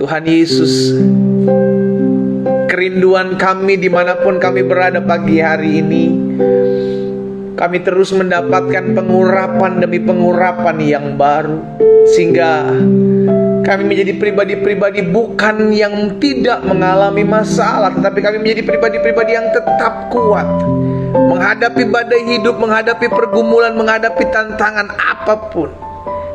Tuhan Yesus, kerinduan kami dimanapun kami berada pagi hari ini, kami terus mendapatkan pengurapan demi pengurapan yang baru, sehingga kami menjadi pribadi-pribadi bukan yang tidak mengalami masalah, tetapi kami menjadi pribadi-pribadi yang tetap kuat menghadapi badai hidup, menghadapi pergumulan, menghadapi tantangan apapun.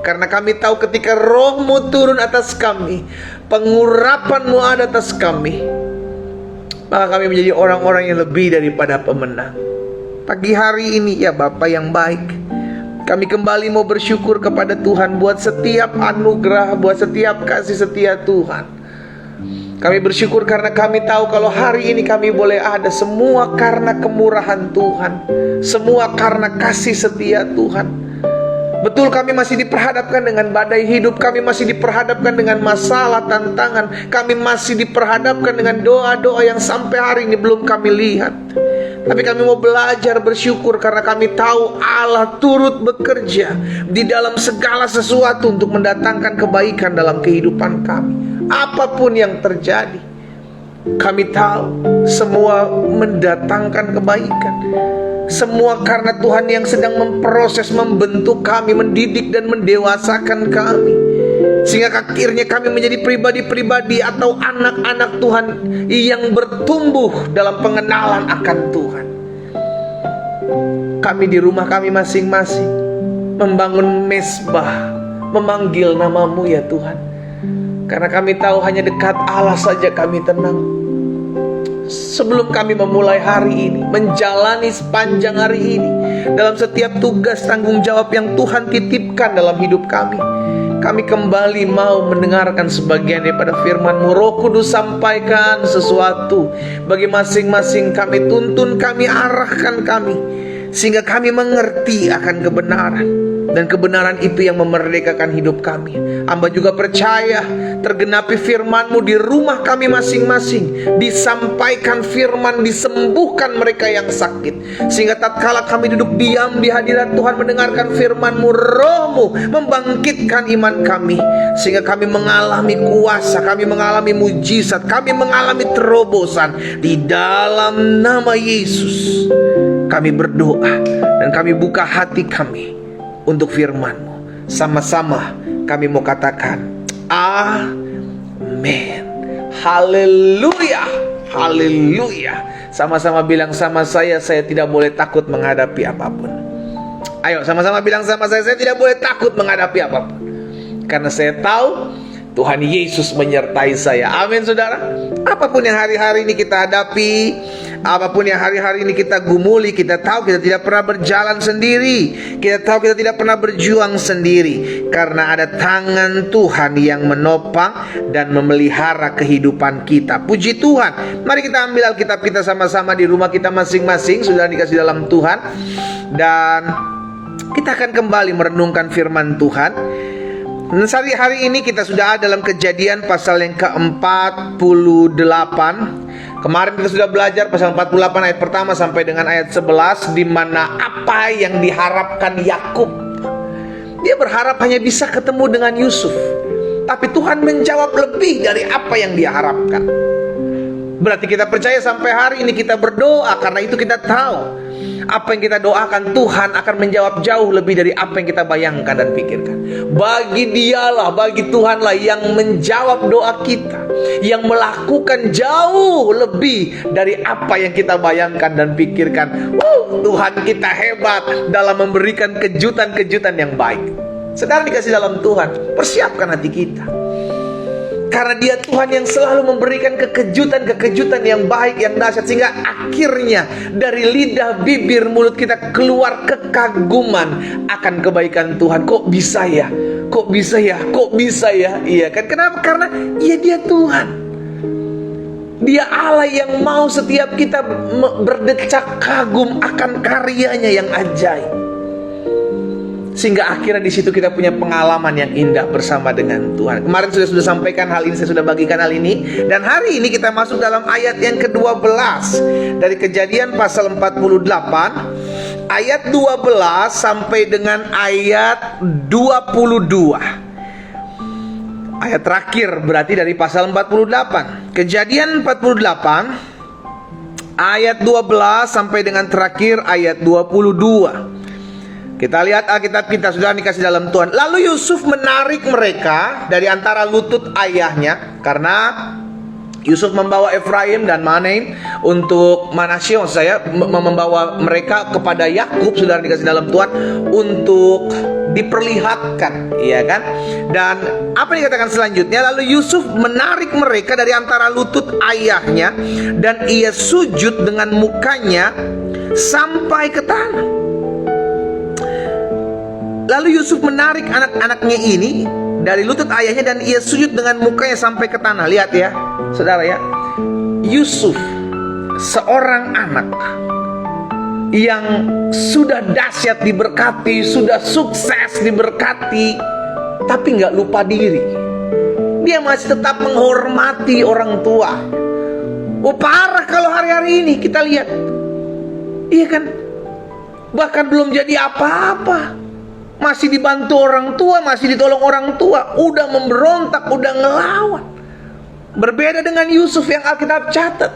Karena kami tahu ketika Roh-Mu turun atas kami, pengurapan-Mu ada atas kami, maka kami menjadi orang-orang yang lebih daripada pemenang. Pagi hari ini ya Bapa yang baik, kami kembali mau bersyukur kepada Tuhan buat setiap anugerah, buat setiap kasih setia Tuhan. Kami bersyukur karena kami tahu kalau hari ini kami boleh ada semua karena kemurahan Tuhan, semua karena kasih setia Tuhan. Betul, kami masih diperhadapkan dengan badai hidup, kami masih diperhadapkan dengan masalah, tantangan, kami masih diperhadapkan dengan doa-doa yang sampai hari ini belum kami lihat. Tapi kami mau belajar bersyukur karena kami tahu Allah turut bekerja di dalam segala sesuatu untuk mendatangkan kebaikan dalam kehidupan kami. Apapun yang terjadi, kami tahu semua mendatangkan kebaikan. Semua karena Tuhan yang sedang memproses, membentuk kami, mendidik dan mendewasakan kami, sehingga akhirnya kami menjadi pribadi-pribadi atau anak-anak Tuhan yang bertumbuh dalam pengenalan akan Tuhan. Kami di rumah kami masing-masing membangun mezbah, memanggil nama-Mu ya Tuhan, karena kami tahu hanya dekat Allah saja kami tenang. Sebelum kami memulai hari ini, menjalani sepanjang hari ini, dalam setiap tugas tanggung jawab yang Tuhan titipkan dalam hidup kami, kami kembali mau mendengarkan sebagian daripada firman-Mu. Roh Kudus, sampaikan sesuatu bagi masing-masing kami, tuntun kami, arahkan kami, sehingga kami mengerti akan kebenaran. Dan kebenaran itu yang memerdekakan hidup kami. Hamba juga percaya tergenapi firman-Mu di rumah kami masing-masing. Disampaikan firman, disembuhkan mereka yang sakit, sehingga tatkala kami duduk diam di hadirat Tuhan mendengarkan firman-Mu, Roh-Mu membangkitkan iman kami, sehingga kami mengalami kuasa, kami mengalami mujizat, kami mengalami terobosan. Di dalam nama Yesus kami berdoa dan kami buka hati kami untuk firman-Mu. Sama-sama kami mau katakan amin. Haleluya, haleluya. Sama-sama bilang sama saya tidak boleh takut menghadapi apapun. Ayo sama-sama bilang sama saya tidak boleh takut menghadapi apapun, karena saya tahu Tuhan Yesus menyertai saya. Amin saudara. Apapun yang hari-hari ini kita hadapi, apapun yang hari-hari ini kita gumuli, kita tahu kita tidak pernah berjalan sendiri, kita tahu kita tidak pernah berjuang sendiri, karena ada tangan Tuhan yang menopang dan memelihara kehidupan kita. Puji Tuhan. Mari kita ambil Alkitab kita sama-sama di rumah kita masing-masing, sudah dikasih dalam Tuhan, dan kita akan kembali merenungkan firman Tuhan. Hari ini kita sudah ada dalam Kejadian pasal yang ke-48. Kemarin kita sudah belajar pasal 48 ayat pertama sampai dengan ayat 11, di mana apa yang diharapkan Yakub. Dia berharap hanya bisa ketemu dengan Yusuf, tapi Tuhan menjawab lebih dari apa yang dia harapkan. Berarti kita percaya sampai hari ini kita berdoa, karena itu kita tahu apa yang kita doakan Tuhan akan menjawab jauh lebih dari apa yang kita bayangkan dan pikirkan. Bagi Dialah, bagi Tuhanlah yang menjawab doa kita, yang melakukan jauh lebih dari apa yang kita bayangkan dan pikirkan. Tuhan kita hebat dalam memberikan kejutan-kejutan yang baik. Sekarang dikasih dalam Tuhan, persiapkan hati kita, karena Dia Tuhan yang selalu memberikan kejutan-kejutan yang baik, yang dahsyat, sehingga akhirnya dari lidah, bibir, mulut kita keluar kekaguman akan kebaikan Tuhan. Kok bisa ya? Kok bisa ya? Kok bisa ya? Iya kan? Kenapa? Karena ya Dia Tuhan. Dia Allah yang mau setiap kita berdecak kagum akan karyanya yang ajaib, sehingga akhirnya di situ kita punya pengalaman yang indah bersama dengan Tuhan. Kemarin sudah sampaikan hal ini, saya sudah bagikan hal ini. Dan hari ini kita masuk dalam ayat yang ke-12 dari Kejadian pasal 48, ayat 12 sampai dengan ayat 22. Ayat terakhir berarti dari pasal 48. Kejadian 48 ayat 12 sampai dengan terakhir ayat 22. Kita lihat Alkitab kita, sudah dikasih dalam Tuhan. Lalu Yusuf menarik mereka dari antara lutut ayahnya, karena Yusuf membawa Efraim dan Manaim untuk Manasye, saya membawa mereka kepada Yakub, sudah dikasih dalam Tuhan, untuk diperlihatkan, iya kan? Dan apa yang dikatakan selanjutnya? Lalu Yusuf menarik mereka dari antara lutut ayahnya, dan ia sujud dengan mukanya sampai ke tanah. Lalu Yusuf menarik anak-anaknya ini dari lutut ayahnya, dan ia sujud dengan mukanya sampai ke tanah. Lihat ya, saudara ya, Yusuf seorang anak yang sudah dahsyat diberkati, sudah sukses diberkati, tapi nggak lupa diri. Dia masih tetap menghormati orang tua. Oh, parah kalau hari-hari ini kita lihat, iya kan? Bahkan belum jadi apa-apa, masih dibantu orang tua, masih ditolong orang tua, udah memberontak, udah ngelawan. Berbeda dengan Yusuf yang Alkitab catat,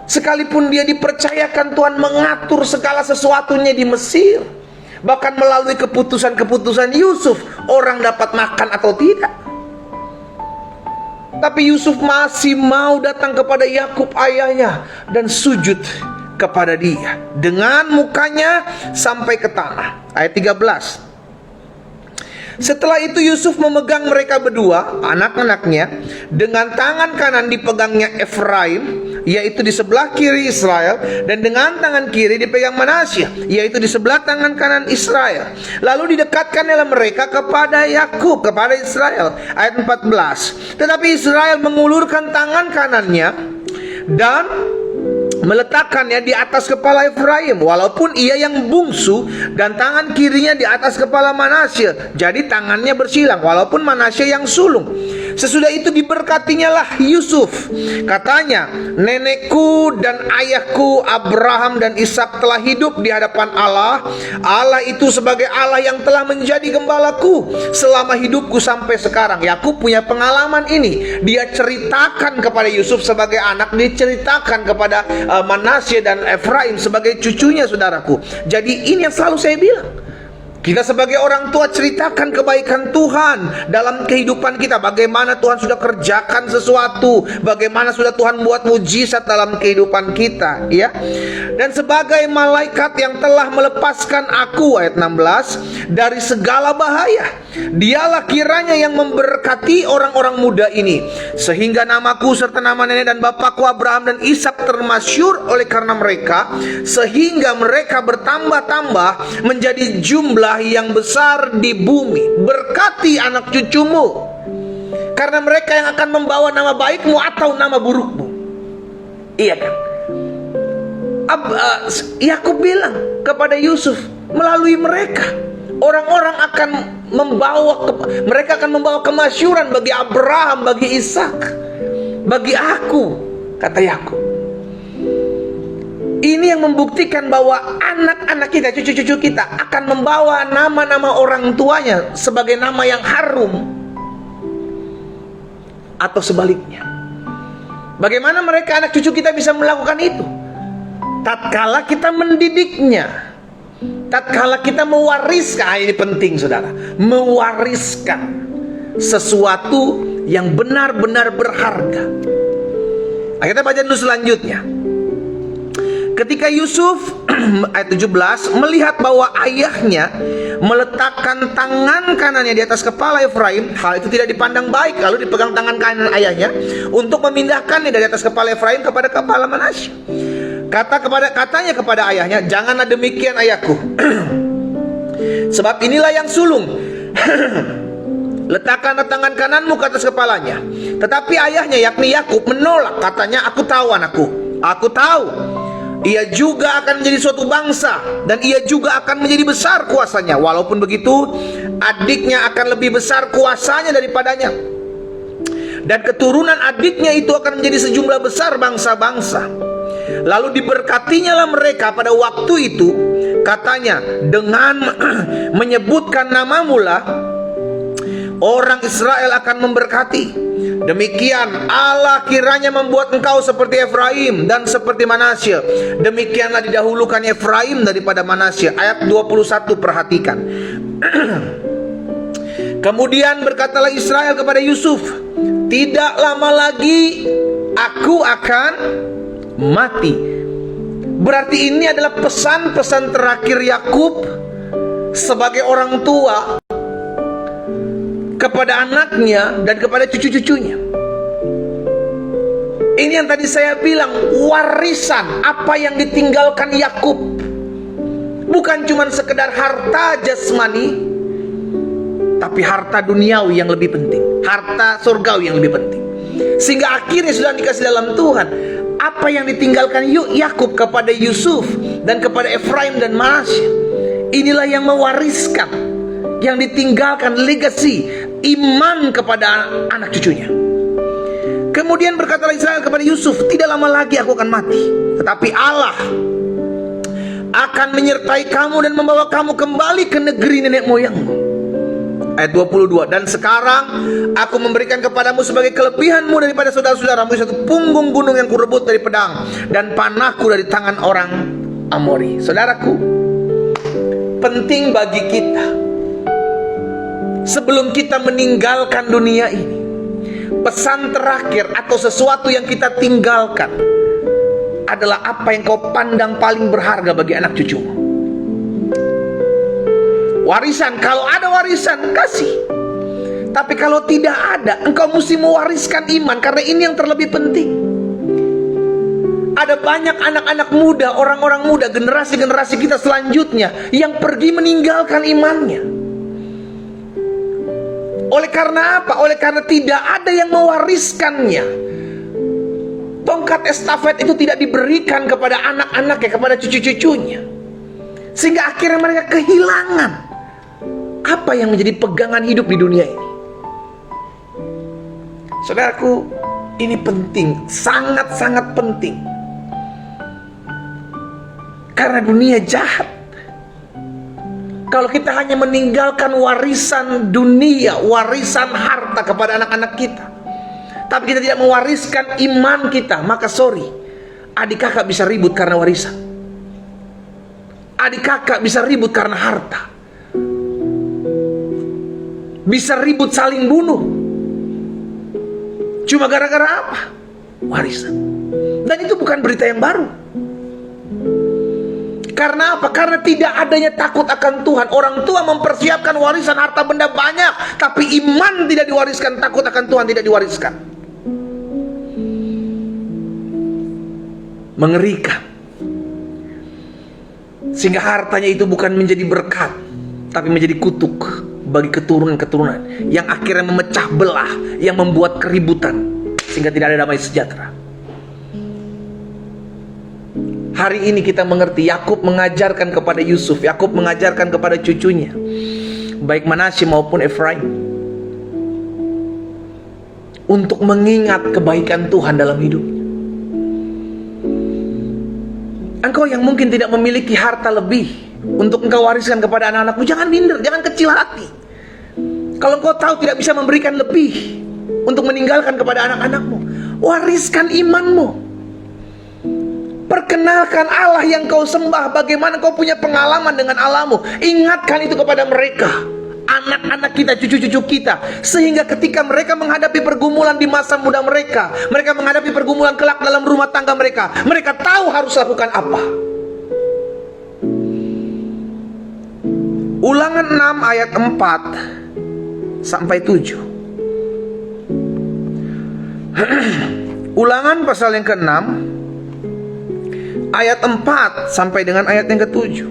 sekalipun dia dipercayakan Tuhan mengatur segala sesuatunya di Mesir, bahkan melalui keputusan-keputusan Yusuf, orang dapat makan atau tidak, tapi Yusuf masih mau datang kepada Yakub ayahnya dan sujud kepada dia dengan mukanya sampai ke tanah. Ayat 13. Setelah itu Yusuf memegang mereka berdua, anak-anaknya, dengan tangan kanan dipegangnya Efraim, yaitu di sebelah kiri Israel, dan dengan tangan kiri dipegang Manasye, yaitu di sebelah tangan kanan Israel. Lalu didekatkan oleh mereka kepada Yakub, kepada Israel. Ayat 14. Tetapi Israel mengulurkan tangan kanannya dan meletakkannya di atas kepala Efraim, walaupun ia yang bungsu, dan tangan kirinya di atas kepala Manasye. Jadi tangannya bersilang, walaupun Manasye yang sulung. Sesudah itu diberkatinya lah Yusuf. Katanya, nenekku dan ayahku Abraham dan Ishak telah hidup di hadapan Allah. Allah itu sebagai Allah yang telah menjadi gembalaku selama hidupku sampai sekarang. Yakub punya pengalaman ini. Dia ceritakan kepada Yusuf sebagai anak, diceritakan kepada Manasye dan Efraim sebagai cucunya, saudaraku. Jadi ini yang selalu saya bilang, kita sebagai orang tua ceritakan kebaikan Tuhan dalam kehidupan kita. Bagaimana Tuhan sudah kerjakan sesuatu, bagaimana sudah Tuhan buat mujizat dalam kehidupan kita, ya. Dan sebagai malaikat yang telah melepaskan aku, ayat 16, dari segala bahaya, dialah kiranya yang memberkati orang-orang muda ini, sehingga namaku serta nama nenek dan bapakku Abraham dan Ishak termasyur oleh karena mereka, sehingga mereka bertambah-tambah menjadi jumlah yang besar di bumi. Berkati anak cucumu, karena mereka yang akan membawa nama baikmu atau nama burukmu. Iya kan? Yakub bilang kepada Yusuf, melalui mereka orang-orang akan mereka akan membawa kemasyuran bagi Abraham, bagi Ishak, bagi aku, kata Yakub. Ini yang membuktikan bahwa anak-anak kita, cucu-cucu kita akan membawa nama-nama orang tuanya sebagai nama yang harum, atau sebaliknya. Bagaimana mereka, anak cucu kita, bisa melakukan itu? Tatkala kita mendidiknya, tatkala kita mewariskan. Ini penting, saudara, mewariskan sesuatu yang benar-benar berharga. Kita baca dulu selanjutnya. Ketika Yusuf ayat 17 melihat bahwa ayahnya meletakkan tangan kanannya di atas kepala Efraim, hal itu tidak dipandang baik. Lalu dipegang tangan kanan ayahnya untuk memindahkannya dari atas kepala Efraim kepada kepala Manasye. Katanya kepada ayahnya, janganlah demikian ayahku, sebab inilah yang sulung. Letakkanlah tangan kananmu ke atas kepalanya. Tetapi ayahnya, yakni Yakub, menolak. Katanya, aku tahu anakku, aku tahu ia juga akan menjadi suatu bangsa, dan ia juga akan menjadi besar kuasanya. Walaupun begitu, adiknya akan lebih besar kuasanya daripadanya, dan keturunan adiknya itu akan menjadi sejumlah besar bangsa-bangsa. Lalu diberkatinya lah mereka pada waktu itu. Katanya, dengan menyebutkan namamu lah orang Israel akan memberkati. Demikian Allah kiranya membuat engkau seperti Efraim dan seperti Manasye. Demikianlah didahulukan Efraim daripada Manasye. Ayat 21, perhatikan. Kemudian berkatalah Israel kepada Yusuf, tidak lama lagi aku akan mati. Berarti ini adalah pesan-pesan terakhir Yakub sebagai orang tua kepada anaknya dan kepada cucu-cucunya. Ini yang tadi saya bilang, warisan apa yang ditinggalkan Yakub. Bukan cuma sekedar harta jasmani, tapi harta duniawi yang lebih penting, harta surgawi yang lebih penting. Sehingga akhirnya sudah dikasih dalam Tuhan. Apa yang ditinggalkan Yakub kepada Yusuf dan kepada Efraim dan Manasye, inilah yang mewariskan, yang ditinggalkan legacy iman kepada anak cucunya. Kemudian berkatalah Israel kepada Yusuf, tidak lama lagi aku akan mati, tetapi Allah akan menyertai kamu dan membawa kamu kembali ke negeri nenek moyangmu. Ayat 22, dan sekarang aku memberikan kepadamu sebagai kelebihanmu daripada saudara-saudaramu satu punggung gunung yang kurebut dari pedang dan panahku dari tangan orang Amori. Saudaraku, penting bagi kita sebelum kita meninggalkan dunia ini, pesan terakhir atau sesuatu yang kita tinggalkan adalah apa yang kau pandang paling berharga bagi anak cucumu. Warisan, kalau ada warisan, kasih. Tapi kalau tidak ada, engkau mesti mewariskan iman, karena ini yang terlebih penting. Ada banyak anak-anak muda, orang-orang muda, generasi-generasi kita selanjutnya yang pergi meninggalkan imannya. Oleh karena apa? Oleh karena tidak ada yang mewariskannya. Tongkat estafet itu tidak diberikan kepada anak-anaknya, kepada cucu-cucunya. Sehingga akhirnya mereka kehilangan apa yang menjadi pegangan hidup di dunia ini. Saudaraku, ini penting, sangat-sangat penting. Karena dunia jahat. Kalau kita hanya meninggalkan warisan dunia, warisan harta kepada anak-anak kita, tapi kita tidak mewariskan iman kita, maka sorry, adik kakak bisa ribut karena warisan. Adik kakak bisa ribut karena harta. Bisa ribut saling bunuh. Cuma gara-gara apa? Warisan. Dan itu bukan berita yang baru. Karena apa? Karena tidak adanya takut akan Tuhan. Orang tua mempersiapkan warisan harta benda banyak, tapi iman tidak diwariskan, takut akan Tuhan tidak diwariskan. Mengerikan. Sehingga hartanya itu bukan menjadi berkat, tapi menjadi kutuk bagi keturunan-keturunan yang akhirnya memecah belah, yang membuat keributan, sehingga tidak ada damai sejahtera. Hari ini kita mengerti, Yakub mengajarkan kepada Yusuf, Yakub mengajarkan kepada cucunya, baik Manasye maupun Efraim, untuk mengingat kebaikan Tuhan dalam hidupnya. Engkau yang mungkin tidak memiliki harta lebih untuk engkau wariskan kepada anak-anakmu, jangan minder, jangan kecil hati. Kalau engkau tahu tidak bisa memberikan lebih untuk meninggalkan kepada anak-anakmu, wariskan imanmu. Perkenalkan Allah yang kau sembah, bagaimana kau punya pengalaman dengan Allahmu. Ingatkan itu kepada mereka, anak-anak kita, cucu-cucu kita, sehingga ketika mereka menghadapi pergumulan di masa muda mereka, mereka menghadapi pergumulan kelak dalam rumah tangga mereka, mereka tahu harus lakukan apa. Ulangan 6 ayat 4 sampai 7. Ulangan pasal yang ke-6 ayat 4 sampai dengan ayat yang ke-7.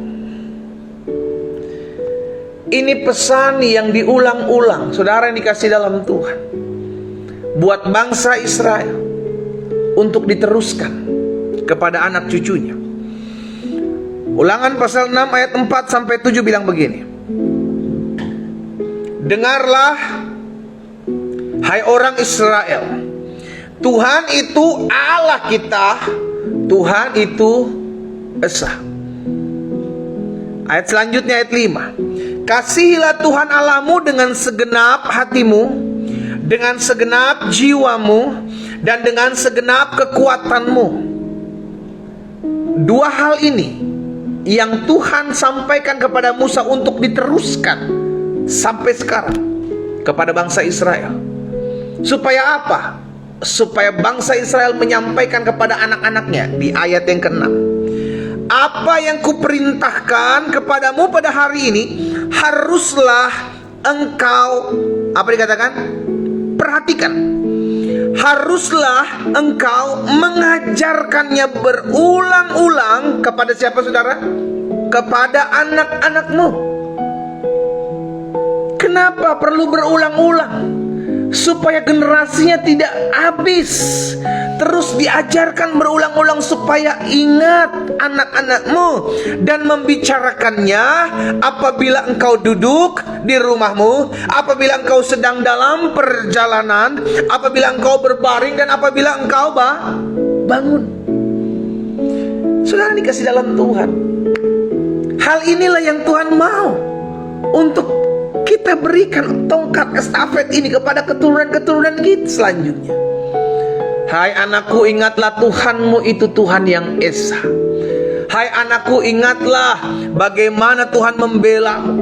Ini pesan yang diulang-ulang, saudara yang dikasih dalam Tuhan, buat bangsa Israel untuk diteruskan kepada anak cucunya. Ulangan pasal 6 ayat 4 sampai 7 bilang begini. Dengarlah, hai orang Israel, Tuhan itu Allah kita, Tuhan itu Esa. Ayat selanjutnya ayat 5. Kasihilah Tuhan Allahmu dengan segenap hatimu, dengan segenap jiwamu, dan dengan segenap kekuatanmu. Dua hal ini yang Tuhan sampaikan kepada Musa untuk diteruskan sampai sekarang kepada bangsa Israel. Supaya apa? Supaya bangsa Israel menyampaikan kepada anak-anaknya di ayat yang ke-6. Apa yang kuperintahkan kepadamu pada hari ini, haruslah engkau, apa dikatakan? Perhatikan. Haruslah engkau mengajarkannya berulang-ulang kepada siapa, saudara? Kepada anak-anakmu. Kenapa perlu berulang-ulang? Supaya generasinya tidak habis. Terus diajarkan berulang-ulang supaya ingat anak-anakmu, dan membicarakannya apabila engkau duduk di rumahmu, apabila engkau sedang dalam perjalanan, apabila engkau berbaring, dan apabila engkau bangun. Saudara dikasih dalam Tuhan, hal inilah yang Tuhan mau untuk kita berikan tongkat estafet ini kepada keturunan-keturunan kita selanjutnya. Hai anakku, ingatlah Tuhanmu itu Tuhan yang esa. Hai anakku, ingatlah bagaimana Tuhan membela-Mu,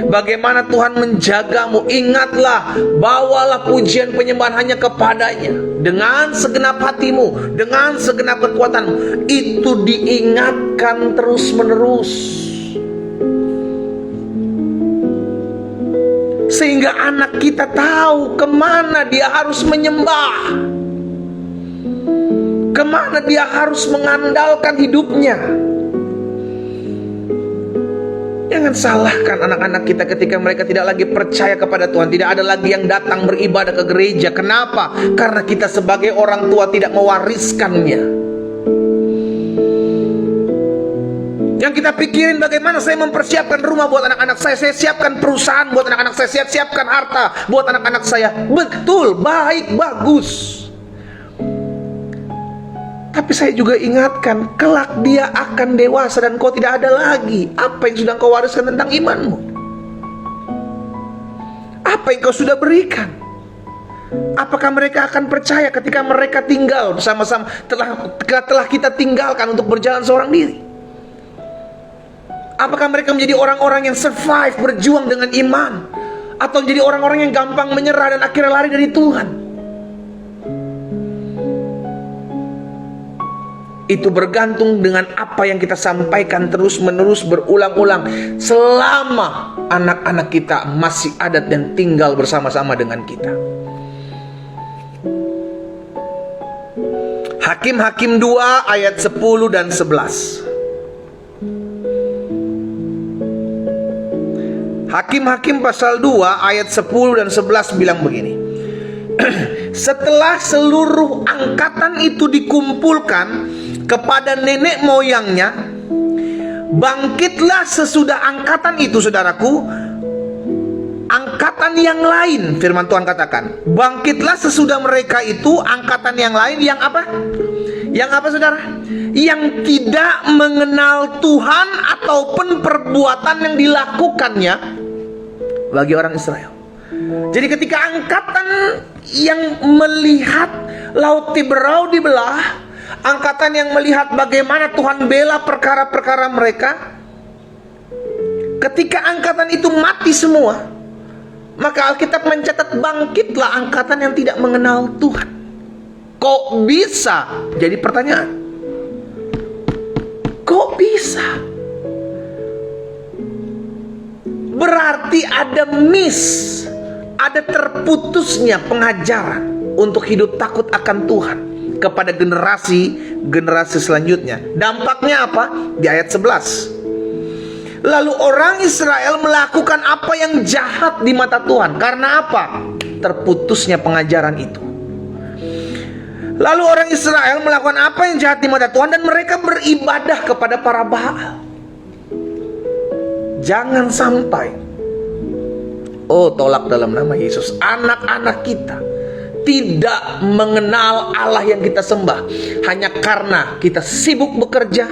bagaimana Tuhan menjagamu. Ingatlah, bawalah pujian penyembahan hanya kepadanya dengan segenap hatimu, dengan segenap kekuatanmu. Itu diingatkan terus-menerus, sehingga anak kita tahu kemana dia harus menyembah, kemana dia harus mengandalkan hidupnya. Jangan salahkan anak-anak kita ketika mereka tidak lagi percaya kepada Tuhan, tidak ada lagi yang datang beribadah ke gereja. Kenapa? Karena kita sebagai orang tua tidak mewariskannya. Yang kita pikirin bagaimana saya mempersiapkan rumah buat anak-anak saya siapkan perusahaan buat anak-anak saya, siapkan harta buat anak-anak saya. Betul, baik, bagus. Tapi saya juga ingatkan, kelak dia akan dewasa dan kau tidak ada lagi. Apa yang sudah kau wariskan tentang imanmu? Apa yang kau sudah berikan? Apakah mereka akan percaya ketika mereka tinggal bersama-sama telah kita tinggalkan untuk berjalan seorang diri? Apakah mereka menjadi orang-orang yang survive, berjuang dengan iman, atau menjadi orang-orang yang gampang menyerah dan akhirnya lari dari Tuhan? Itu bergantung dengan apa yang kita sampaikan terus-menerus berulang-ulang selama anak-anak kita masih ada dan tinggal bersama-sama dengan kita. Hakim-Hakim 2 ayat 10 dan 11. Hakim-Hakim pasal 2 ayat 10 dan 11 bilang begini. Setelah seluruh angkatan itu dikumpulkan kepada nenek moyangnya, bangkitlah sesudah angkatan itu, saudaraku, angkatan yang lain. Firman Tuhan katakan, bangkitlah sesudah mereka itu angkatan yang lain. Yang apa? Yang apa, saudara? Yang tidak mengenal Tuhan ataupun perbuatan yang dilakukannya bagi orang Israel. Jadi ketika angkatan yang melihat laut Tiberau dibelah, angkatan yang melihat bagaimana Tuhan bela perkara-perkara mereka, ketika angkatan itu mati semua, maka Alkitab mencatat bangkitlah angkatan yang tidak mengenal Tuhan. Kok bisa? Jadi pertanyaan, kok bisa? Berarti ada miss, ada terputusnya pengajaran untuk hidup takut akan Tuhan kepada generasi selanjutnya. Dampaknya apa? Di ayat 11. Lalu orang Israel melakukan apa yang jahat di mata Tuhan. Karena apa? Terputusnya pengajaran itu. Lalu orang Israel melakukan apa yang jahat di mata Tuhan, dan mereka beribadah kepada para Baal. Jangan sampai, tolak dalam nama Yesus, anak-anak kita tidak mengenal Allah yang kita sembah hanya karena kita sibuk bekerja,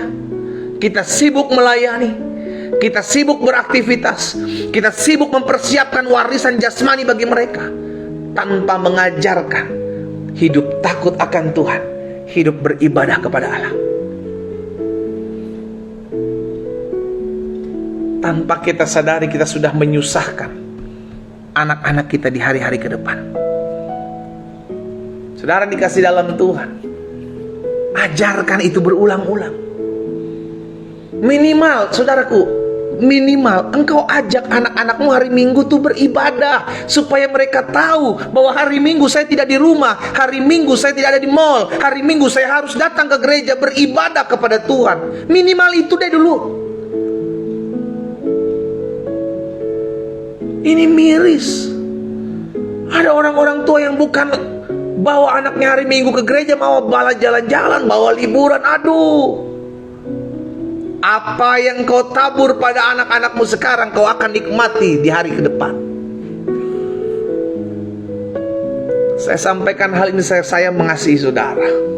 kita sibuk melayani, kita sibuk beraktivitas, kita sibuk mempersiapkan warisan jasmani bagi mereka, tanpa mengajarkan hidup takut akan Tuhan, hidup beribadah kepada Allah. Tanpa kita sadari, kita sudah menyusahkan anak-anak kita di hari-hari ke depan. Saudara dikasih dalam Tuhan, ajarkan itu berulang-ulang. Minimal, saudaraku, minimal engkau ajak anak-anakmu hari Minggu tuh beribadah, supaya mereka tahu bahwa hari Minggu saya tidak di rumah, hari Minggu saya tidak ada di mall, hari Minggu saya harus datang ke gereja beribadah kepada Tuhan. Minimal itu deh dulu. Ini miris. Ada orang-orang tua yang bukan bawa anaknya hari Minggu ke gereja, mau bawa jalan-jalan, bawa liburan. Aduh, apa yang kau tabur pada anak-anakmu sekarang, kau akan nikmati di hari ke depan. Saya sampaikan hal ini, saya mengasihi saudara.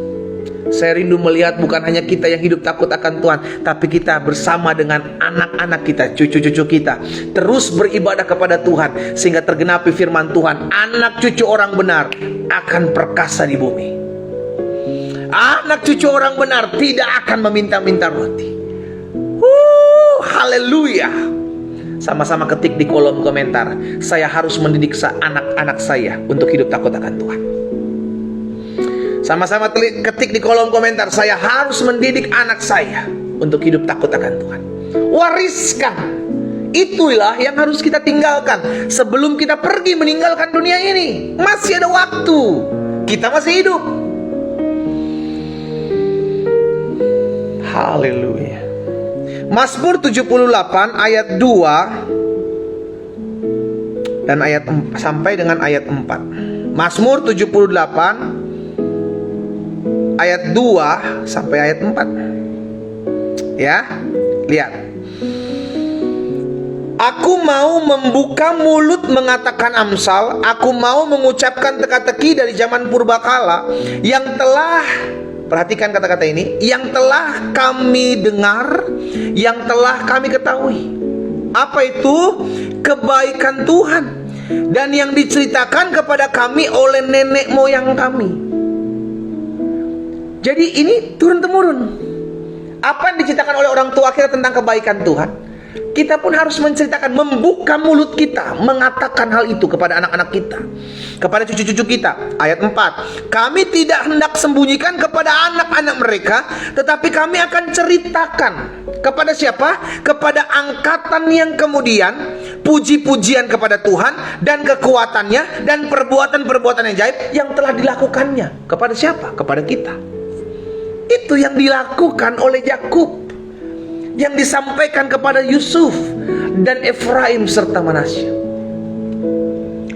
Saya rindu melihat bukan hanya kita yang hidup takut akan Tuhan, tapi kita bersama dengan anak-anak kita, cucu-cucu kita, terus beribadah kepada Tuhan, sehingga tergenapi firman Tuhan, anak cucu orang benar akan perkasa di bumi. Anak cucu orang benar tidak akan meminta-minta roti. Haleluya. Sama-sama ketik di kolom komentar, saya harus mendidik anak-anak saya untuk hidup takut akan Tuhan. Sama-sama ketik di kolom komentar, saya harus mendidik anak saya untuk hidup takut akan Tuhan. Wariskan. Itulah yang harus kita tinggalkan sebelum kita pergi meninggalkan dunia ini. Masih ada waktu, kita masih hidup. Haleluya. Mazmur 78 ayat 2 dan ayat sampai dengan ayat 4. Mazmur 78 ayat 2 sampai ayat 4. Ya, lihat. Aku mau membuka mulut mengatakan amsal, aku mau mengucapkan teka-teki dari zaman purbakala yang telah, perhatikan kata-kata ini, yang telah kami dengar, yang telah kami ketahui. Apa itu? Kebaikan Tuhan, dan yang diceritakan kepada kami oleh nenek moyang kami. Jadi ini turun-temurun. Apa yang diceritakan oleh orang tua kita tentang kebaikan Tuhan, kita pun harus menceritakan, membuka mulut kita, mengatakan hal itu kepada anak-anak kita, kepada cucu-cucu kita. Ayat 4, kami tidak hendak sembunyikan kepada anak-anak mereka, tetapi kami akan ceritakan. Kepada siapa? Kepada angkatan yang kemudian, puji-pujian kepada Tuhan dan kekuatannya dan perbuatan-perbuatan yang ajaib yang telah dilakukannya. Kepada siapa? Kepada kita. Itu yang dilakukan oleh Yakub, yang disampaikan kepada Yusuf dan Efraim serta Manasya.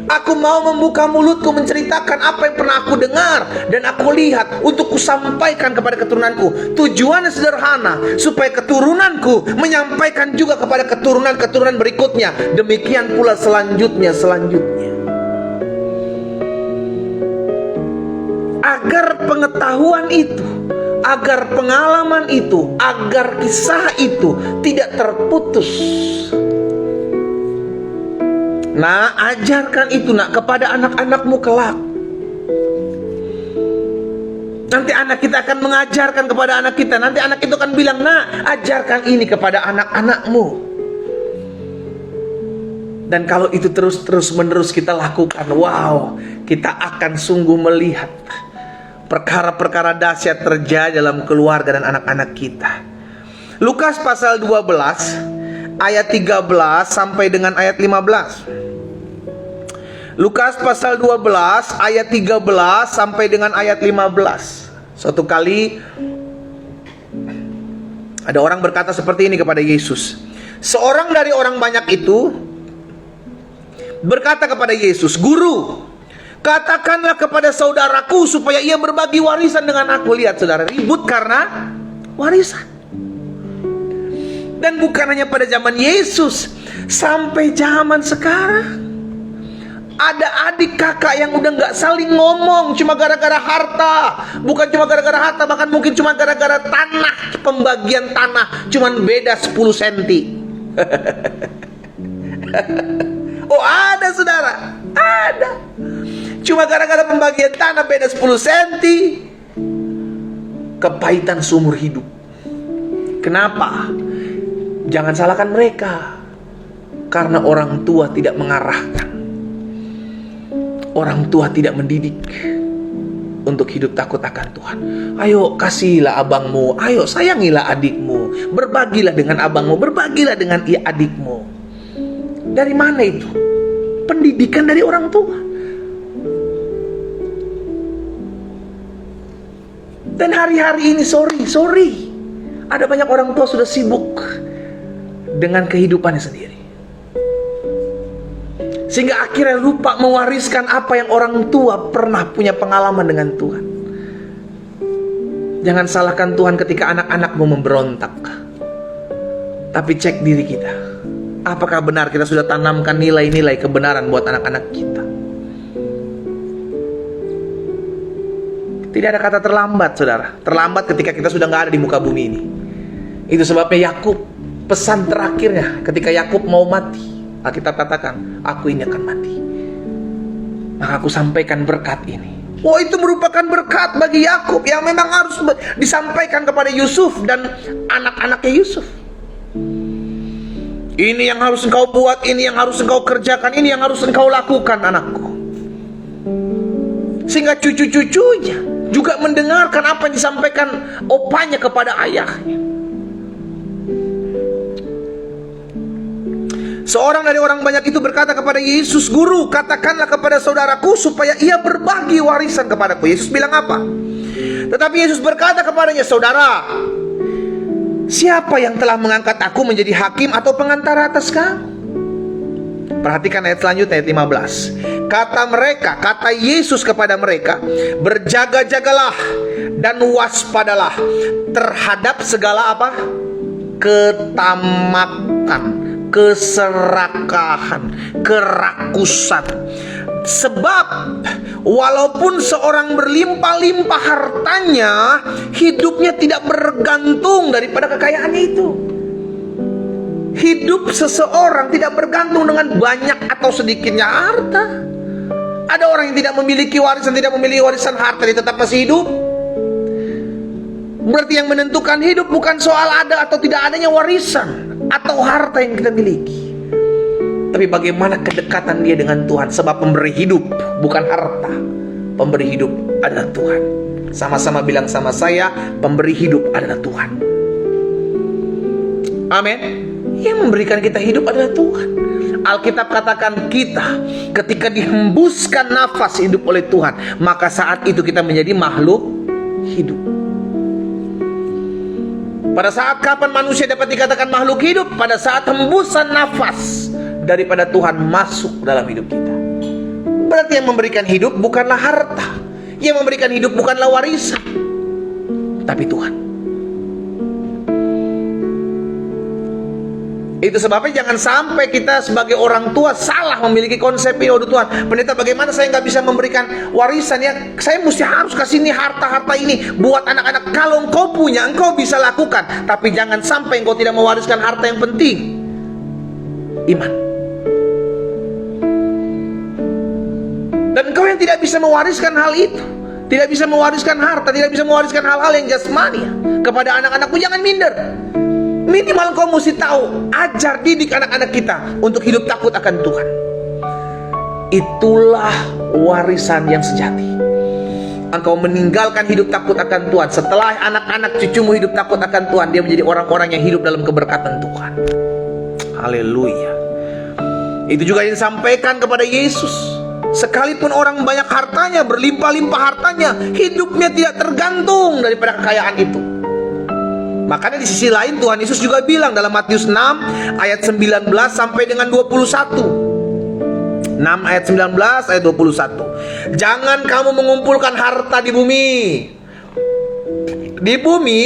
Aku mau membuka mulutku menceritakan apa yang pernah aku dengar dan aku lihat, untuk kusampaikan kepada keturunanku. Tujuannya sederhana, supaya keturunanku menyampaikan juga kepada keturunan-keturunan berikutnya. Demikian pula selanjutnya. Agar pengetahuan itu, agar pengalaman itu, agar kisah itu tidak terputus. Nah, ajarkan itu nak kepada anak-anakmu kelak. Nanti anak kita akan mengajarkan kepada anak kita. Nanti anak itu akan bilang, nah, ajarkan ini kepada anak-anakmu. Dan kalau itu terus menerus kita lakukan, wow, kita akan sungguh melihat perkara-perkara dahsyat terjadi dalam keluarga dan anak-anak kita. Lukas pasal 12 ayat 13 sampai dengan ayat 15. Lukas pasal 12 ayat 13 sampai dengan ayat 15. Suatu kali ada orang berkata seperti ini kepada Yesus. Seorang dari orang banyak itu berkata kepada Yesus, "Guru, katakanlah kepada saudaraku supaya ia berbagi warisan dengan aku." Lihat saudara, ribut karena warisan. Dan bukan hanya pada zaman Yesus, sampai zaman sekarang ada adik kakak yang udah gak saling ngomong cuma gara-gara harta. Bukan cuma gara-gara harta, bahkan mungkin cuma gara-gara tanah. Pembagian tanah cuman beda 10 cm. Oh ada saudara, ada. Cuma gara-gara pembagian tanah beda 10 cm, kepahitan seumur hidup. Kenapa? Jangan salahkan mereka, karena orang tua tidak mengarahkan. Orang tua tidak mendidik untuk hidup takut akan Tuhan. Ayo kasihilah abangmu, ayo sayangilah adikmu, berbagilah dengan abangmu, berbagilah dengan adikmu. Dari mana itu? Pendidikan dari orang tua. Dan hari-hari ini sorry, ada banyak orang tua sudah sibuk dengan kehidupannya sendiri, sehingga akhirnya lupa mewariskan apa yang orang tua pernah punya pengalaman dengan Tuhan. Jangan salahkan Tuhan ketika anak-anakmu memberontak, tapi cek diri kita. Apakah benar kita sudah tanamkan nilai-nilai kebenaran buat anak-anak kita? Tidak ada kata terlambat, saudara. Terlambat ketika kita sudah nggak ada di muka bumi ini. Itu sebabnya Yakub, pesan terakhirnya ketika Yakub mau mati, Alkitab katakan, aku ini akan mati, maka aku sampaikan berkat ini. Oh, itu merupakan berkat bagi Yakub yang memang harus disampaikan kepada Yusuf dan anak-anaknya Yusuf. Ini yang harus engkau buat, ini yang harus engkau kerjakan, ini yang harus engkau lakukan, anakku. Sehingga cucu-cucunya juga mendengarkan apa yang disampaikan opanya kepada ayahnya. Seorang dari orang banyak itu berkata kepada Yesus, Guru, katakanlah kepada saudaraku supaya ia berbagi warisan kepadaku. Yesus bilang apa? Tetapi Yesus berkata kepadanya, Saudara, siapa yang telah mengangkat aku menjadi hakim atau pengantara atas kamu? Perhatikan ayat selanjutnya, ayat 15. Kata Yesus kepada mereka, berjaga-jagalah dan waspadalah terhadap segala apa? Ketamakan, keserakahan, kerakusan. Sebab walaupun seorang berlimpah-limpah hartanya, hidupnya tidak bergantung daripada kekayaannya itu. Hidup seseorang tidak bergantung dengan banyak atau sedikitnya harta. Ada orang yang tidak memiliki warisan harta, dia tetap masih hidup. Berarti yang menentukan hidup bukan soal ada atau tidak adanya warisan atau harta yang kita miliki, tapi bagaimana kedekatan dia dengan Tuhan. Sebab pemberi hidup bukan harta, pemberi hidup adalah Tuhan. Sama-sama bilang sama saya, pemberi hidup adalah Tuhan. Amin. Yang memberikan kita hidup adalah Tuhan. Alkitab katakan kita ketika dihembuskan nafas hidup oleh Tuhan, maka saat itu kita menjadi makhluk hidup. Pada saat kapan manusia dapat dikatakan makhluk hidup? Pada saat hembusan nafas daripada Tuhan masuk dalam hidup kita. Berarti yang memberikan hidup bukanlah harta, yang memberikan hidup bukanlah warisan, tapi Tuhan. Itu sebabnya jangan sampai kita sebagai orang tua salah memiliki konsep ini. Waduh Tuhan, pendeta, bagaimana saya nggak bisa memberikan warisan ya? Saya mesti harus kasih ini harta-harta ini buat anak-anak. Kalau engkau punya, engkau bisa lakukan. Tapi jangan sampai engkau tidak mewariskan harta yang penting, iman. Dan engkau yang tidak bisa mewariskan hal itu, tidak bisa mewariskan harta, tidak bisa mewariskan hal-hal yang jasmani kepada anak-anakmu, jangan minder. Minimal kau mesti tahu, ajar didik anak-anak kita untuk hidup takut akan Tuhan. Itulah warisan yang sejati. Engkau meninggalkan hidup takut akan Tuhan. Setelah anak-anak cucumu hidup takut akan Tuhan, dia menjadi orang-orang yang hidup dalam keberkatan Tuhan. Haleluya. Itu juga yang disampaikan kepada Yesus. Sekalipun orang banyak hartanya, berlimpah-limpah hartanya, hidupnya tidak tergantung daripada kekayaan itu. Makanya di sisi lain Tuhan Yesus juga bilang dalam Matius 6 ayat 19 sampai dengan 21. 6 ayat 19 ayat 21. Jangan kamu mengumpulkan harta di bumi. Di bumi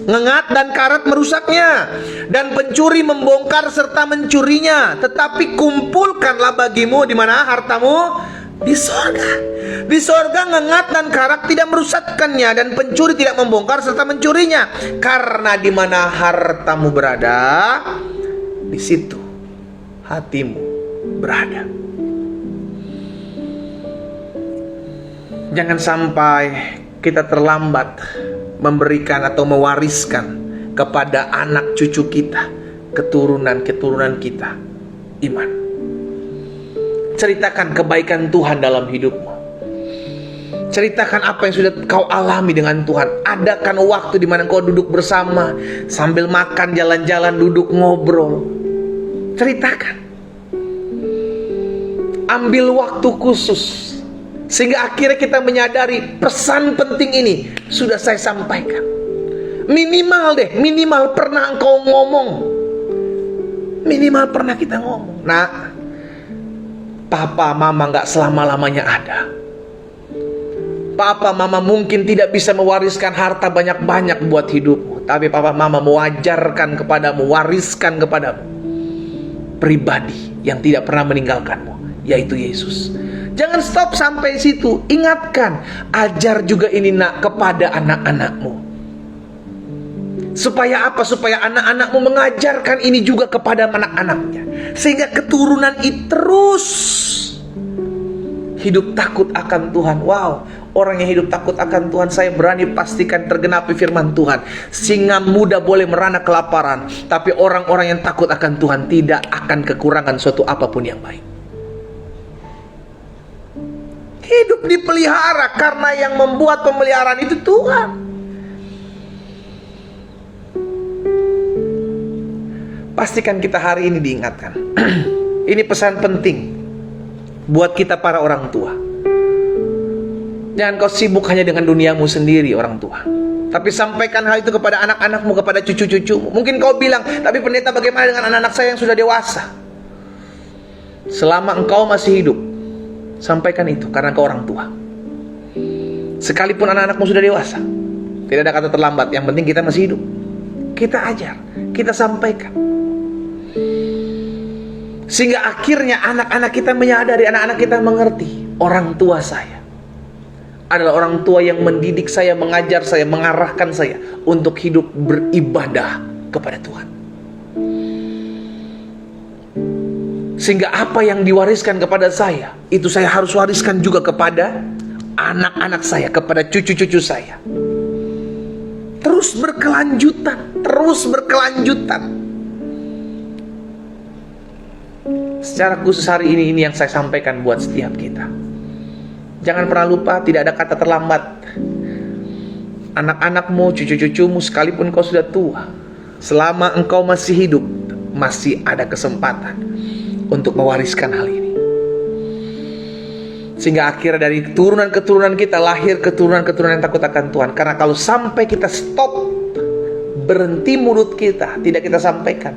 ngengat dan karat merusaknya, dan pencuri membongkar serta mencurinya. Tetapi kumpulkanlah bagimu di mana hartamu? Di sorga. Di sorga ngengat dan karat tidak merusakkannya, dan pencuri tidak membongkar serta mencurinya. Karena di mana hartamu berada, di situ hatimu berada. Jangan sampai kita terlambat memberikan atau mewariskan kepada anak cucu kita, keturunan-keturunan kita, iman. Ceritakan kebaikan Tuhan dalam hidupmu. Ceritakan apa yang sudah kau alami dengan Tuhan. Adakan waktu di mana kau duduk bersama, sambil makan, jalan-jalan, duduk ngobrol. Ceritakan. Ambil waktu khusus, sehingga akhirnya kita menyadari pesan penting ini sudah saya sampaikan. Minimal pernah engkau ngomong. Minimal pernah kita ngomong. Nak, papa mama gak selama-lamanya ada. Papa mama mungkin tidak bisa mewariskan harta banyak-banyak buat hidupmu, tapi papa mama mewajarkan kepadamu, wariskan kepadamu pribadi yang tidak pernah meninggalkanmu, yaitu Yesus. Jangan stop sampai situ. Ingatkan, ajar juga ini nak kepada anak-anakmu. Supaya apa? Supaya anak-anakmu mengajarkan ini juga kepada anak-anaknya, sehingga keturunan itu terus hidup takut akan Tuhan. Wow, orang yang hidup takut akan Tuhan, saya berani pastikan tergenapi firman Tuhan. Singa muda boleh merana kelaparan, tapi orang-orang yang takut akan Tuhan tidak akan kekurangan suatu apapun yang baik. Hidup dipelihara karena yang membuat pemeliharaan itu Tuhan. Pastikan kita hari ini diingatkan. Ini pesan penting buat kita para orang tua. Jangan kau sibuk hanya dengan duniamu sendiri, orang tua. Tapi sampaikan hal itu kepada anak-anakmu, kepada cucu-cucumu. Mungkin kau bilang, tapi pendeta bagaimana dengan anak-anak saya yang sudah dewasa? Selama engkau masih hidup, sampaikan itu karena kau orang tua. Sekalipun anak-anakmu sudah dewasa, tidak ada kata terlambat. Yang penting kita masih hidup. Kita ajar, kita sampaikan, sehingga akhirnya anak-anak kita menyadari, anak-anak kita mengerti, orang tua saya adalah orang tua yang mendidik saya, mengajar saya, mengarahkan saya untuk hidup beribadah kepada Tuhan. Sehingga apa yang diwariskan kepada saya, itu saya harus wariskan juga kepada anak-anak saya, kepada cucu-cucu saya. Terus berkelanjutan, terus berkelanjutan. Secara khusus hari ini yang saya sampaikan buat setiap kita. Jangan pernah lupa, tidak ada kata terlambat. Anak-anakmu, cucu-cucumu, sekalipun kau sudah tua, selama engkau masih hidup, masih ada kesempatan untuk mewariskan hal ini. Sehingga akhirnya dari keturunan-keturunan kita lahir keturunan-keturunan yang takut akan Tuhan. Karena kalau sampai kita stop, berhenti mulut kita, tidak kita sampaikan,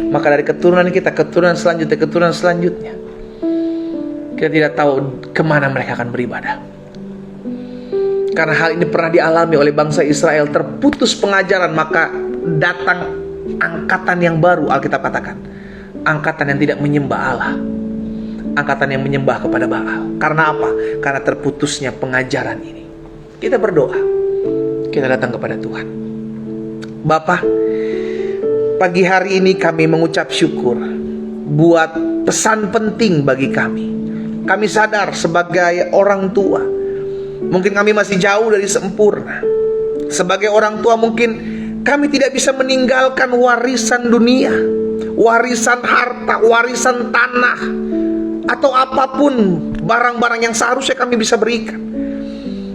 maka dari keturunan kita, keturunan selanjutnya, kita tidak tahu kemana mereka akan beribadah. Karena hal ini pernah dialami oleh bangsa Israel. Terputus pengajaran, maka datang angkatan yang baru, Alkitab katakan. Angkatan yang tidak menyembah Allah, angkatan yang menyembah kepada Baal. Karena apa? Karena terputusnya pengajaran ini. Kita berdoa, kita datang kepada Tuhan. Bapa, pagi hari ini kami mengucap syukur buat pesan penting bagi kami. Kami sadar sebagai orang tua, mungkin kami masih jauh dari sempurna. Sebagai orang tua mungkin kami tidak bisa meninggalkan warisan dunia, warisan harta, warisan tanah, atau apapun barang-barang yang seharusnya kami bisa berikan.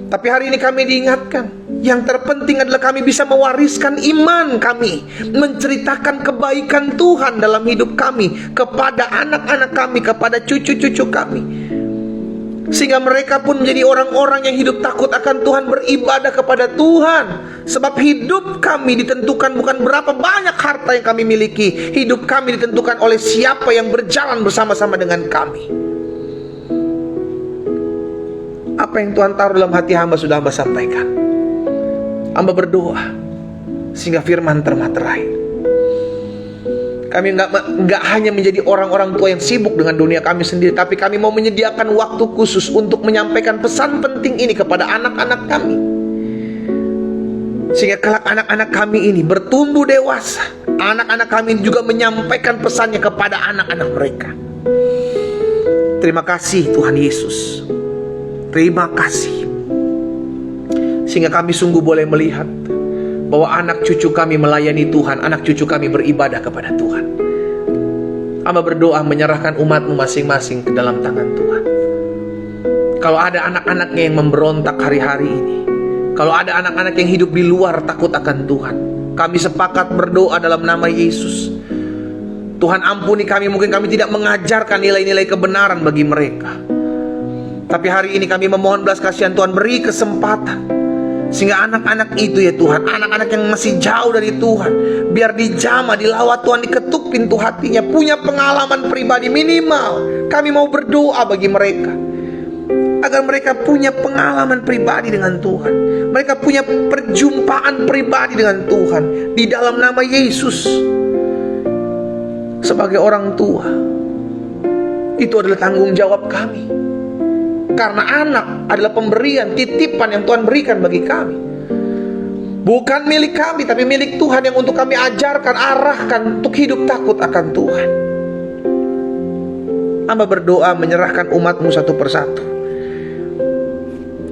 Tapi hari ini kami diingatkan, yang terpenting adalah kami bisa mewariskan iman kami, menceritakan kebaikan Tuhan dalam hidup kami kepada anak-anak kami, kepada cucu-cucu kami, sehingga mereka pun menjadi orang-orang yang hidup takut akan Tuhan, beribadah kepada Tuhan. Sebab hidup kami ditentukan bukan berapa banyak harta yang kami miliki. Hidup kami ditentukan oleh siapa yang berjalan bersama-sama dengan kami. Apa yang Tuhan taruh dalam hati hamba sudah hamba sampaikan. Hamba berdoa sehingga firman termaterai. Kami nggak hanya menjadi orang-orang tua yang sibuk dengan dunia kami sendiri, tapi kami mau menyediakan waktu khusus untuk menyampaikan pesan penting ini kepada anak-anak kami, sehingga kelak anak-anak kami ini bertumbuh dewasa, anak-anak kami juga menyampaikan pesannya kepada anak-anak mereka. Terima kasih Tuhan Yesus. Terima kasih. Sehingga kami sungguh boleh melihat bahwa anak cucu kami melayani Tuhan, anak cucu kami beribadah kepada Tuhan. Hamba berdoa menyerahkan umat-Mu masing-masing ke dalam tangan Tuhan. Kalau ada anak-anaknya yang memberontak hari-hari ini, kalau ada anak-anak yang hidup di luar takut akan Tuhan, kami sepakat berdoa dalam nama Yesus. Tuhan ampuni kami, mungkin kami tidak mengajarkan nilai-nilai kebenaran bagi mereka. Tapi hari ini kami memohon belas kasihan Tuhan, beri kesempatan sehingga anak-anak itu ya Tuhan, anak-anak yang masih jauh dari Tuhan, biar dijamah, dilawat Tuhan, diketuk pintu hatinya, punya pengalaman pribadi minimal. Kami mau berdoa bagi mereka, agar mereka punya pengalaman pribadi dengan Tuhan. Mereka punya perjumpaan pribadi dengan Tuhan. Di dalam nama Yesus. Sebagai orang tua, itu adalah tanggung jawab kami. Karena anak adalah pemberian, titipan yang Tuhan berikan bagi kami. Bukan milik kami, tapi milik Tuhan yang untuk kami ajarkan, arahkan untuk hidup takut akan Tuhan. Hamba berdoa menyerahkan umat-Mu satu persatu.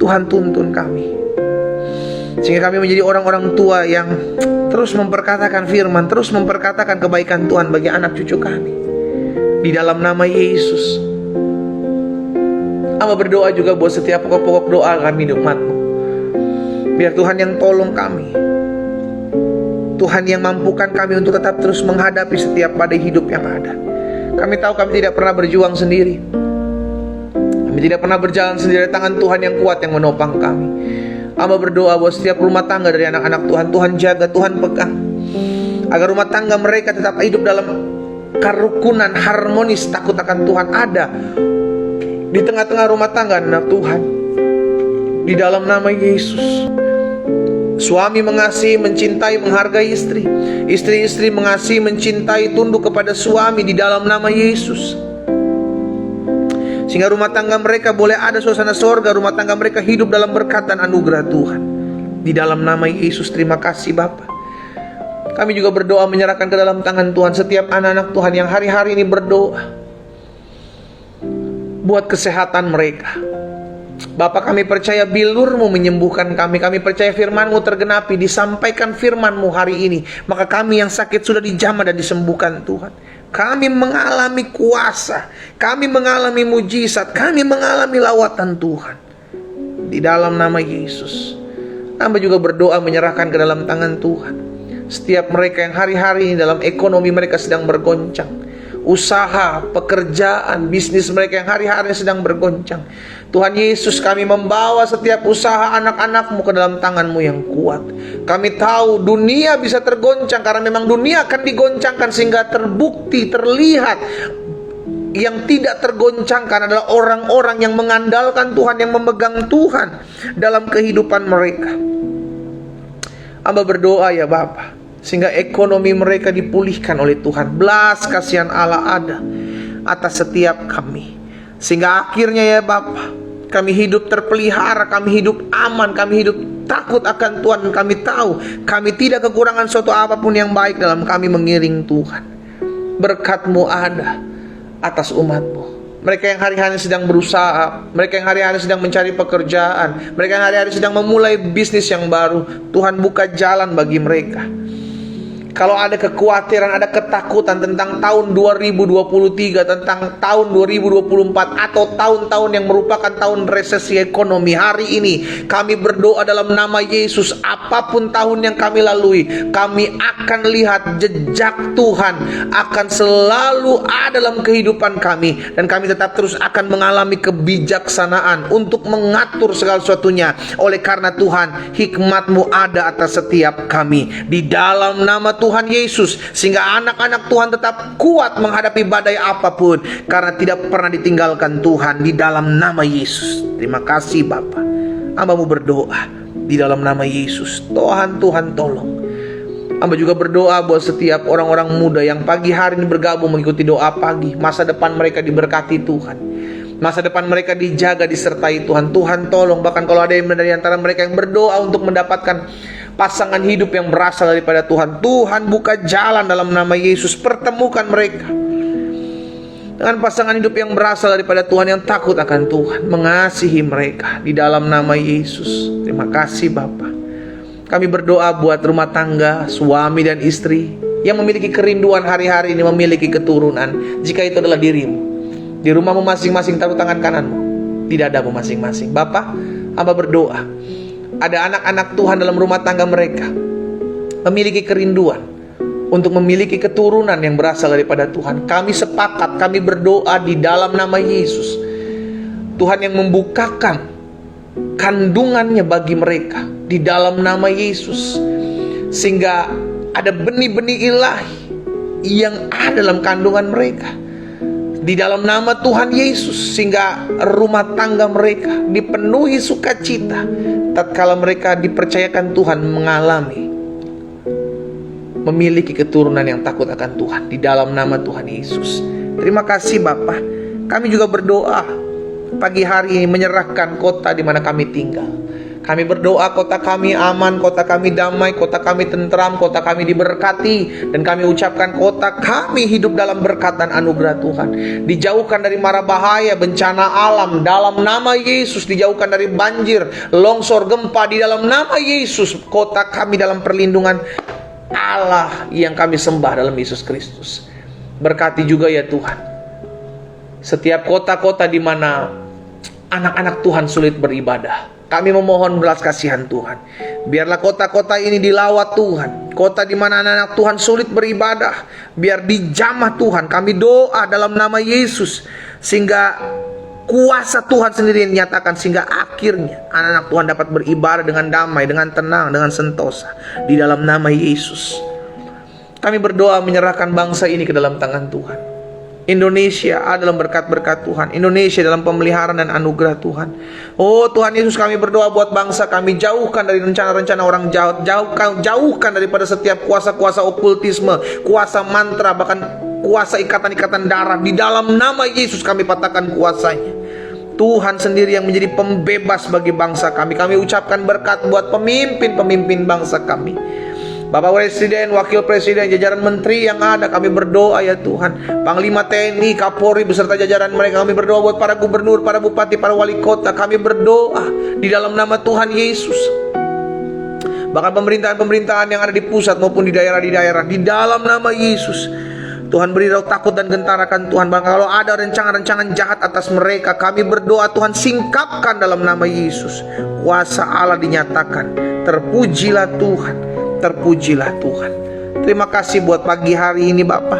Tuhan tuntun kami, sehingga kami menjadi orang-orang tua yang terus memperkatakan firman, terus memperkatakan kebaikan Tuhan bagi anak cucu kami. Di dalam nama Yesus. Hamba berdoa juga buat setiap pokok-pokok doa kami di umat-Mu. Biar Tuhan yang tolong kami, Tuhan yang mampukan kami untuk tetap terus menghadapi setiap badai hidup yang ada. Kami tahu kami tidak pernah berjuang sendiri. Kami tidak pernah berjalan sendiri. Tangan Tuhan yang kuat yang menopang kami. Hamba berdoa buat setiap rumah tangga dari anak-anak Tuhan, Tuhan jaga, Tuhan pegang, agar rumah tangga mereka tetap hidup dalam kerukunan, harmonis, takut akan Tuhan ada di tengah-tengah rumah tangga anak Tuhan. Di dalam nama Yesus. Suami mengasihi, mencintai, menghargai istri. Istri-istri mengasihi, mencintai, tunduk kepada suami di dalam nama Yesus. Sehingga rumah tangga mereka boleh ada suasana sorga. Rumah tangga mereka hidup dalam berkat dan anugerah Tuhan. Di dalam nama Yesus. Terima kasih Bapa. Kami juga berdoa menyerahkan ke dalam tangan Tuhan setiap anak-anak Tuhan yang hari-hari ini berdoa buat kesehatan mereka. Bapa, kami percaya bilur-Mu menyembuhkan kami. Kami percaya firman-Mu tergenapi. Disampaikan firman-Mu hari ini, maka kami yang sakit sudah dijamah dan disembuhkan Tuhan. Kami mengalami kuasa, kami mengalami mujizat, kami mengalami lawatan Tuhan. Di dalam nama Yesus. Hamba juga berdoa menyerahkan ke dalam tangan Tuhan setiap mereka yang hari-hari ini dalam ekonomi mereka sedang bergoncang. Usaha, pekerjaan, bisnis mereka yang hari-hari sedang bergoncang. Tuhan Yesus, kami membawa setiap usaha anak-anak-Mu ke dalam tangan-Mu yang kuat. Kami tahu dunia bisa tergoncang, karena memang dunia akan digoncangkan sehingga terbukti, terlihat. Yang tidak tergoncangkan adalah orang-orang yang mengandalkan Tuhan, yang memegang Tuhan dalam kehidupan mereka. Hamba berdoa ya Bapa, sehingga ekonomi mereka dipulihkan oleh Tuhan. Belas kasihan Allah ada atas setiap kami. Sehingga akhirnya ya Bapa, kami hidup terpelihara, kami hidup aman, kami hidup takut akan Tuhan. Dan kami tahu kami tidak kekurangan suatu apapun yang baik dalam kami mengiring Tuhan. Berkat-Mu ada atas umat-Mu. Mereka yang hari-hari sedang berusaha, mereka yang hari-hari sedang mencari pekerjaan, mereka yang hari-hari sedang memulai bisnis yang baru, Tuhan buka jalan bagi mereka. Kalau ada kekhawatiran, ada ketakutan tentang tahun 2023, tentang tahun 2024, atau tahun-tahun yang merupakan tahun resesi ekonomi, hari ini kami berdoa dalam nama Yesus. Apapun tahun yang kami lalui, kami akan lihat jejak Tuhan akan selalu ada dalam kehidupan kami, dan kami tetap terus akan mengalami kebijaksanaan untuk mengatur segala sesuatunya. Oleh karena Tuhan, hikmat-Mu ada atas setiap kami. Di dalam nama Tuhan Yesus, sehingga anak-anak Tuhan tetap kuat menghadapi badai apapun, karena tidak pernah ditinggalkan Tuhan. Di dalam nama Yesus. Terima kasih Bapa. Hamba-Mu berdoa di dalam nama Yesus. Tuhan tolong. Hamba juga berdoa buat setiap orang-orang muda yang pagi hari ini bergabung mengikuti doa pagi. Masa depan mereka diberkati Tuhan. Masa depan mereka dijaga, disertai Tuhan. Tuhan tolong. Bahkan kalau ada yang dari antara mereka yang berdoa untuk mendapatkan pasangan hidup yang berasal daripada Tuhan. Tuhan buka jalan dalam nama Yesus. Pertemukan mereka dengan pasangan hidup yang berasal daripada Tuhan, yang takut akan Tuhan. Mengasihi mereka di dalam nama Yesus. Terima kasih Bapa. Kami berdoa buat rumah tangga, suami dan istri yang memiliki kerinduan hari-hari ini memiliki keturunan. Jika itu adalah dirimu, di rumahmu masing-masing, taruh tangan kananmu di dadamu masing-masing. Bapa, hamba berdoa, ada anak-anak Tuhan dalam rumah tangga mereka memiliki kerinduan untuk memiliki keturunan yang berasal daripada Tuhan. Kami sepakat, kami berdoa di dalam nama Yesus, Tuhan yang membukakan kandungannya bagi mereka di dalam nama Yesus, sehingga ada benih-benih ilahi yang ada dalam kandungan mereka di dalam nama Tuhan Yesus, sehingga rumah tangga mereka dipenuhi sukacita tatkala mereka dipercayakan Tuhan mengalami memiliki keturunan yang takut akan Tuhan di dalam nama Tuhan Yesus. Terima kasih Bapa. Kami juga berdoa pagi hari ini menyerahkan kota di mana kami tinggal. Kami berdoa kota kami aman, kota kami damai, kota kami tentram, kota kami diberkati. Dan kami ucapkan kota kami hidup dalam berkat dan anugerah Tuhan. Dijauhkan dari mara bahaya, bencana alam dalam nama Yesus. Dijauhkan dari banjir, longsor, gempa di dalam nama Yesus. Kota kami dalam perlindungan Allah yang kami sembah dalam Yesus Kristus. Berkati juga ya Tuhan setiap kota-kota di mana anak-anak Tuhan sulit beribadah. Kami memohon belas kasihan Tuhan. Biarlah kota-kota ini dilawat Tuhan. Kota di mana anak-anak Tuhan sulit beribadah, biar dijamah Tuhan. Kami doa dalam nama Yesus, sehingga kuasa Tuhan sendiri yang dinyatakan, sehingga akhirnya anak-anak Tuhan dapat beribadah dengan damai, dengan tenang, dengan sentosa di dalam nama Yesus. Kami berdoa menyerahkan bangsa ini ke dalam tangan Tuhan. Indonesia ada dalam berkat-berkat Tuhan. Indonesia dalam pemeliharaan dan anugerah Tuhan. Oh Tuhan Yesus, kami berdoa buat bangsa kami. Jauhkan dari rencana-rencana orang jahat. Jauhkan daripada setiap kuasa-kuasa okultisme, kuasa mantra, bahkan kuasa ikatan-ikatan darah. Di dalam nama Yesus kami patahkan kuasanya. Tuhan sendiri yang menjadi pembebas bagi bangsa kami. Kami ucapkan berkat buat pemimpin-pemimpin bangsa kami. Bapak Presiden, Wakil Presiden, jajaran menteri yang ada, kami berdoa ya Tuhan. Panglima TNI, Kapolri beserta jajaran mereka, kami berdoa buat para gubernur, para bupati, para wali kota. Kami berdoa di dalam nama Tuhan Yesus. Bahkan pemerintahan-pemerintahan yang ada di pusat maupun di daerah, di dalam nama Yesus, Tuhan beri roh takut dan gentarakan Tuhan. Bahkan kalau ada rencana-rencana jahat atas mereka, kami berdoa Tuhan singkapkan dalam nama Yesus. Kuasa Allah dinyatakan. Terpujilah Tuhan. Terpujilah Tuhan. Terima kasih buat pagi hari ini Bapa.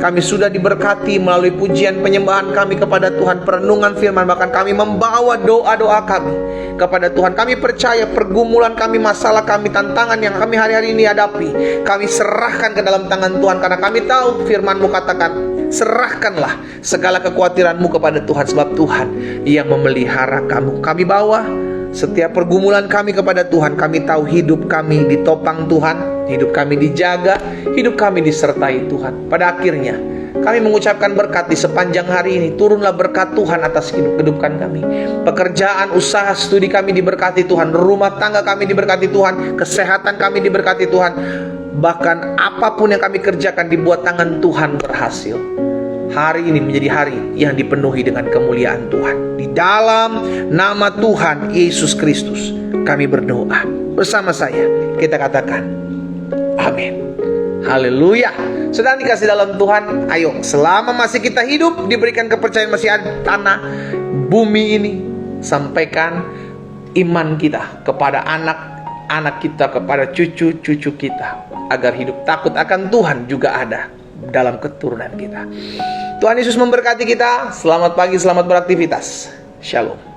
Kami sudah diberkati melalui pujian penyembahan kami kepada Tuhan, perenungan firman, bahkan kami membawa doa-doa kami kepada Tuhan. Kami percaya pergumulan kami, masalah kami, tantangan yang kami hari-hari ini hadapi, kami serahkan ke dalam tangan Tuhan. Karena kami tahu firman-Mu katakan, serahkanlah segala kekhawatiranmu kepada Tuhan, sebab Tuhan yang memelihara kamu. Kami bawa setiap pergumulan kami kepada Tuhan. Kami tahu hidup kami ditopang Tuhan, hidup kami dijaga, hidup kami disertai Tuhan. Pada akhirnya kami mengucapkan berkat di sepanjang hari ini. Turunlah berkat Tuhan atas kehidupan kami. Pekerjaan, usaha, studi kami diberkati Tuhan. Rumah tangga kami diberkati Tuhan. Kesehatan kami diberkati Tuhan. Bahkan apapun yang kami kerjakan dibuat tangan Tuhan berhasil. Hari ini menjadi hari yang dipenuhi dengan kemuliaan Tuhan. Di dalam nama Tuhan Yesus Kristus kami berdoa. Bersama saya kita katakan amin. Haleluya. Sedang dikasih dalam Tuhan, ayo selama masih kita hidup, diberikan kepercayaan masih ada tanah bumi ini, sampaikan iman kita kepada anak-anak kita, kepada cucu-cucu kita, agar hidup takut akan Tuhan juga ada dalam keturunan kita. Tuhan Yesus memberkati kita. Selamat pagi, selamat beraktivitas. Shalom.